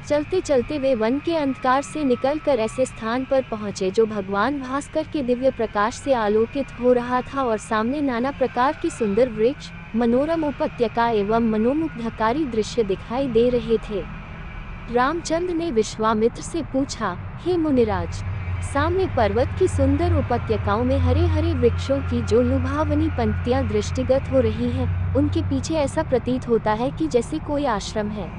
चलते चलते way one के अंधकार से निकलकर ऐसे स्थान पर पहुंचे जो भगवान भास्कर के दिव्य प्रकाश से आलोकित हो रहा था और सामने नाना प्रकार की सुंदर वृक्ष, मनोरम उपत्यका एवं मनोमुग्धकारी दृश्य दिखाई दे रहे थे। रामचंद्र ने विश्वामित्र से पूछा, हे मुनिराज, सामने पर्वत की सुंदर उपत्यकाओं में हरे हरे वृक्षों की जो लुभावनी पंक्तियां दृष्टिगत हो रही हैं, उनके पीछे ऐसा प्रतीत होता है कि जैसे कोई आश्रम है।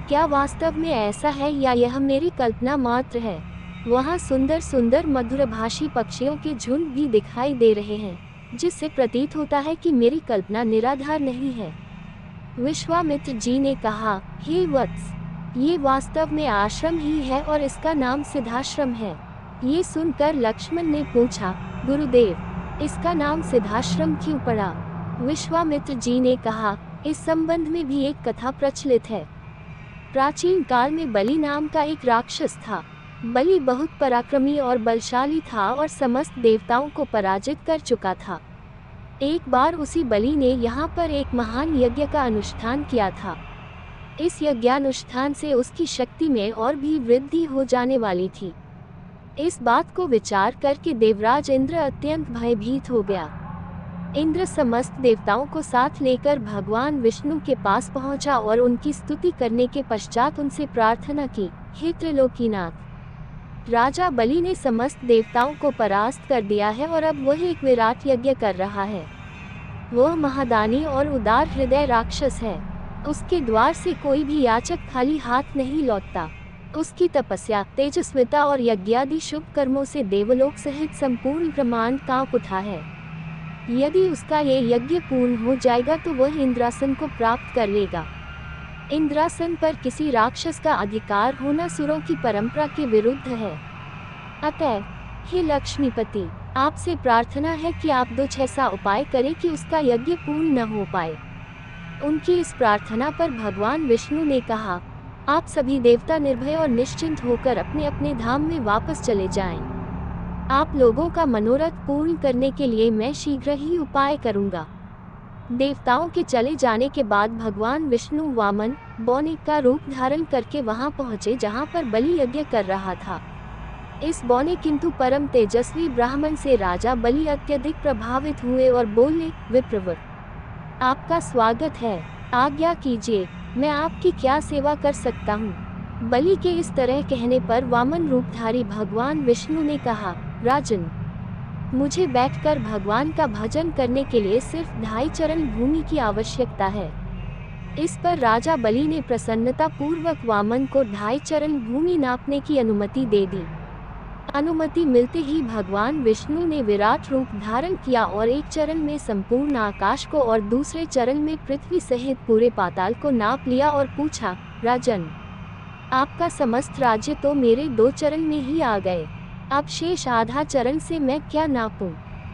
क्या वास्तव में ऐसा है या यह मेरी कल्पना मात्र है? वहाँ सुंदर सुंदर मधुरभाषी पक्षियों के झुंड भी दिखाई दे रहे हैं, जिससे प्रतीत होता है कि मेरी कल्पना निराधार नहीं है। विश्वामित्र जी ने कहा, हे वत्स, ये वास्तव में आश्रम ही है और इसका नाम सिद्धाश्रम है। ये सुनकर लक्ष्मण ने पूछा, गुरुदेव, इसका नाम सिद्धाश्रम क्यों पड़ा? विश्वामित्र जी ने कहा, इस संबंध में भी एक कथा प्रचलित है। प्राचीन काल में बलि नाम का एक राक्षस था। बलि बहुत पराक्रमी और बलशाली था और समस्त देवताओं को पराजित कर चुका था। एक बार उसी बलि ने यहाँ पर एक महान यज्ञ का अनुष्ठान किया था। इस यज्ञानुष्ठान से उसकी शक्ति में और भी वृद्धि हो जाने वाली थी। इस बात को विचार करके देवराज इंद्र अत्यंत भयभीत हो गया। इंद्र समस्त देवताओं को साथ लेकर भगवान विष्णु के पास पहुंचा और उनकी स्तुति करने के पश्चात उनसे प्रार्थना की, हे त्रिलोकीनाथ, राजा बलि ने समस्त देवताओं को परास्त कर दिया है और अब वह एक विराट यज्ञ कर रहा है। वह महादानी और उदार हृदय राक्षस है। उसके द्वार से कोई भी याचक खाली हाथ नहीं लौटता। उसकी तपस्या, तेजस्विता और यज्ञादि शुभ कर्मों से देवलोक सहित संपूर्ण ब्रह्मांड कांप उठा है। यदि उसका ये यज्ञ पूर्ण हो जाएगा तो वह इंद्रासन को प्राप्त कर लेगा। इंद्रासन पर किसी राक्षस का अधिकार होना सुरों की परंपरा के विरुद्ध है। अतः हे लक्ष्मीपति, आपसे प्रार्थना है कि आप कुछ ऐसा उपाय करें कि उसका यज्ञ पूर्ण न हो पाए। उनकी इस प्रार्थना पर भगवान विष्णु ने कहा, आप सभी देवता निर्भय और निश्चिंत होकर अपने अपने धाम में वापस चले जाएं। आप लोगों का मनोरथ पूर्ण करने के लिए मैं शीघ्र ही उपाय करूंगा। देवताओं के चले जाने के बाद भगवान विष्णु वामन बौने का रूप धारण करके वहां पहुंचे जहां पर बलि यज्ञ कर रहा था। इस बौने किंतु परम तेजस्वी ब्राह्मण से राजा बलि अत्यधिक प्रभावित हुए और बोले, विप्रवर, आपका स्वागत है, आज्ञा कीजिए, मैं आपकी क्या सेवा कर सकता हूँ। बलि के इस तरह कहने पर वामन रूपधारी भगवान विष्णु ने कहा, राजन, मुझे बैठकर भगवान का भजन करने के लिए सिर्फ 2.5 चरण भूमि की आवश्यकता है। इस पर राजा बलि ने प्रसन्नता पूर्वक वामन को 2.5 चरण भूमि नापने की अनुमति दे दी। अनुमति मिलते ही भगवान विष्णु ने विराट रूप धारण किया और एक चरण में संपूर्ण आकाश को और दूसरे चरण में पृथ्वी सहित पूरे पाताल को नाप लिया और पूछा, राजन, आपका समस्त राज्य तो मेरे 2 चरण में ही आ गए, अब शेष आधा चरण से मैं क्या नापूं?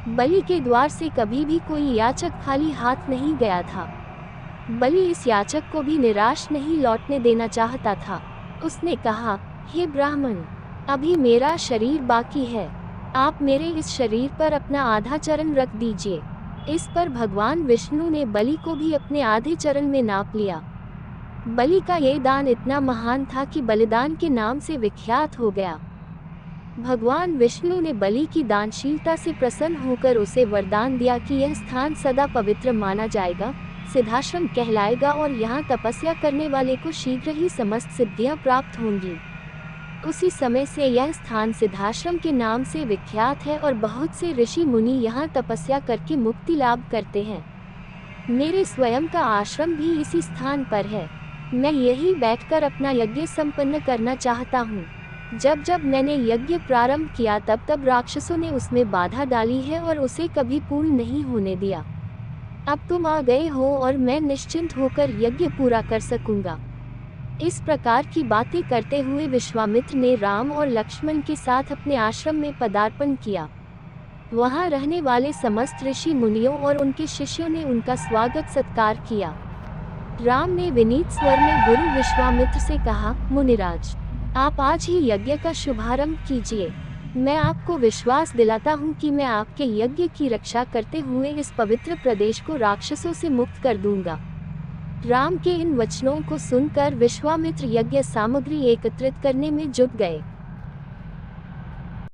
बलि के द्वार से कभी भी कोई याचक खाली हाथ नहीं गया था। बलि इस याचक को भी निराश नहीं लौटने देना चाहता था। उसने कहा, हे ब्राह्मण, अभी मेरा शरीर बाकी है, आप मेरे इस शरीर पर अपना आधा चरण रख दीजिए। इस पर भगवान विष्णु ने बलि को भी अपने आधे चरण में नाप लिया। बलि का ये दान इतना महान था कि बलिदान के नाम से विख्यात हो गया। भगवान विष्णु ने बलि की दानशीलता से प्रसन्न होकर उसे वरदान दिया कि यह स्थान सदा पवित्र माना जाएगा, सिद्धाश्रम कहलाएगा और यहाँ तपस्या करने वाले को शीघ्र ही समस्त सिद्धियाँ प्राप्त होंगी। उसी समय से यह स्थान सिद्धाश्रम के नाम से विख्यात है और बहुत से ऋषि मुनि यहाँ तपस्या करके मुक्ति लाभ करते हैं। मेरे स्वयं का आश्रम भी इसी स्थान पर है। मैं यही बैठकर अपना यज्ञ संपन्न करना चाहता हूँ। जब जब मैंने यज्ञ प्रारंभ किया तब तब राक्षसों ने उसमें बाधा डाली है और उसे कभी पूर्ण नहीं होने दिया। अब तुम आ गए हो और मैं निश्चिंत होकर यज्ञ पूरा कर सकूंगा। इस प्रकार की बातें करते हुए विश्वामित्र ने राम और लक्ष्मण के साथ अपने आश्रम में पदार्पण किया। वहां रहने वाले समस्त ऋषि मुनियों और उनके शिष्यों ने उनका स्वागत सत्कार किया। राम ने विनीत स्वर में गुरु विश्वामित्र से कहा, मुनिराज, आप आज ही यज्ञ का शुभारंभ कीजिए। मैं आपको विश्वास दिलाता हूँ कि मैं आपके यज्ञ की रक्षा करते हुए इस पवित्र प्रदेश को राक्षसों से मुक्त कर दूंगा। राम के इन वचनों को सुनकर विश्वामित्र यज्ञ सामग्री एकत्रित करने में जुट गए।